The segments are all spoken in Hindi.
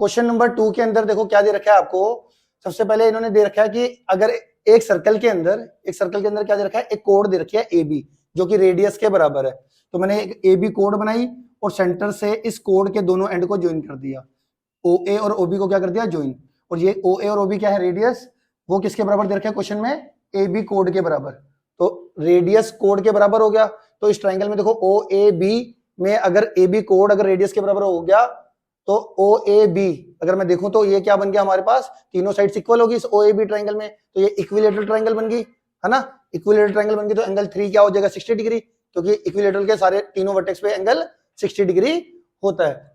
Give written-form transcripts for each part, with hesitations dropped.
क्वेश्चन नंबर 2 के अंदर देखो क्या दे रखा है आपको। सबसे पहले इन्होंने दे रखा है कि अगर एक सर्कल के अंदर क्या दे रखा है, एक कोड दे रखी है ए बी जो कि रेडियस के बराबर है। तो मैंने एक ए बी कोड बनाई और सेंटर से इस कोड के दोनों एंड को ज्वाइन कर दिया, ओ ए और ओ बी को क्या कर दिया, ज्वाइन। और ये ओ ए और ओ बी क्या है, रेडियस, वो किसके बराबर दे रखा है क्वेश्चन में, ए बी कोड के बराबर। तो रेडियस कोड के बराबर हो गया। तो इस ट्राइंगल में देखो ओ ए बी में अगर ए बी कोड अगर रेडियस के बराबर हो गया तो ओ ए बी अगर मैं देखूं तो ये क्या बन गया हमारे पास, तीनों साइड्स इक्वल होगी इस ओ ए बी ट्राइंगल में, तो ये इक्विलेटरल ट्राइंगल बन गई, है ना। इक्विलेटरल ट्राइंगल बन गई तो एंगल 3 क्या हो जाएगा, 60 डिग्री, क्योंकि इक्विलेटरल के सारे तीनों वर्टेक्स पे एंगल 60 डिग्री होता है।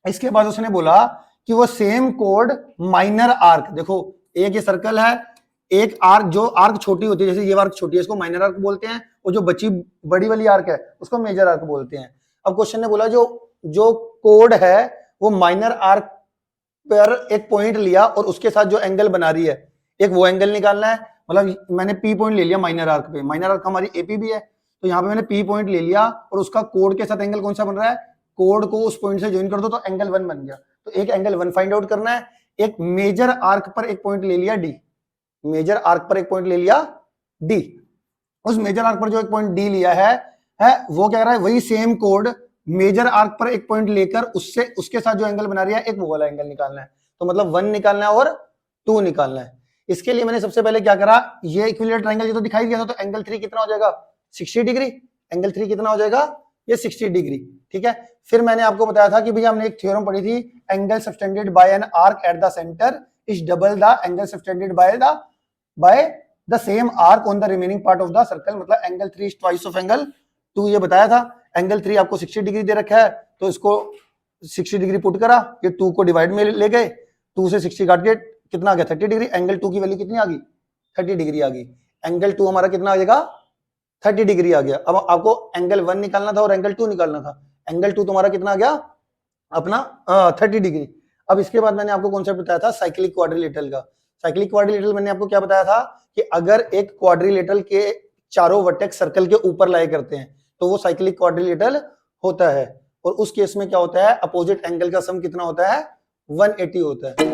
इसके बाद उसने बोला कि वो सेम कोड माइनर आर्क, देखो एक ये सर्कल है, एक आर्क, जो आर्क छोटी होती है, जैसे ये आर्क छोटी है इसको माइनर आर्क बोलते हैं, और जो बची बड़ी वाली आर्क है उसको मेजर आर्क बोलते हैं। अब क्वेश्चन ने बोला जो कोड है वो माइनर आर्क पर एक पॉइंट लिया और उसके साथ जो एंगल बना रही है, एक वो एंगल निकालना है। मतलब मैंने पी पॉइंट ले लिया माइनर आर्क पे, माइनर आर्क हमारी एपी भी है, तो यहाँ पे मैंने पी पॉइंट ले लिया और उसका कोड के साथ एंगल कौन सा बन रहा है, कोड को उस पॉइंट से ज्वाइन कर दो तो एंगल 1 बन गया। तो एक एंगल 1 फाइंड आउट करना है। एक मेजर आर्क पर एक पॉइंट ले लिया डी, मेजर आर्क पर एक पॉइंट ले लिया डी, उस मेजर आर्क पर जो एक पॉइंट डी लिया है वो कह रहा है वही सेम कोड मेजर आर्क पर एक पॉइंट लेकर उससे उसके साथ जो एंगल बना रही है एक वो वाला एंगल निकालना है। तो मतलब 1 निकालना है और 2 निकालना है। इसके लिए मैंने सबसे पहले क्या करा, ये इक्विलेटरल ट्रायंगल ये तो दिखाई दिया था, तो एंगल 3 कितना हो जाएगा, 60 डिग्री। एंगल 3 कितना हो जाएगा, ये 60 डिग्री, ठीक है। फिर मैंने आपको बताया था कि भैया हमने एक थ्योरम पढ़ी थी, angle subtended by an arc at the centre is double the angle subtended by the same arc on the remaining part of the circle, मतलब angle 3 is twice of angle 2, ये बताया था। एंगल 3 आपको 60 डिग्री दे रखा है, तो इसको 60 डिग्री पुट करा, ये 2 को डिवाइड में ले गए, 2 से 60 काट के कितना आ गया, 30 डिग्री। एंगल 2 की वैल्यू कितनी आ गई, 30 डिग्री आ गई। एंगल 2 हमारा कितना आ जाएगा, 30 डिग्री आ गया। अब आपको एंगल 1 निकालना था और एंगल 2 निकालना था। एंगल 2 तुम्हारा कितना आ गया, अपना 30 डिग्री। अब इसके बाद मैंने आपको कॉन्सेप्ट बताया था साइक्लिक क्वाड्रिलेटरल का। साइक्लिक क्वाड्रिलेटरल मैंने आपको क्या बताया था कि अगर एक क्वाड्रिलेटरल के चारों वर्टेक्स सर्कल के ऊपर लाई करते हैं तो वो साइक्लिक क्वाड्रिलेटरल होता है। और उस केस में क्या होता है, अपोजिट एंगल का सम कितना होता है, 180 होता है।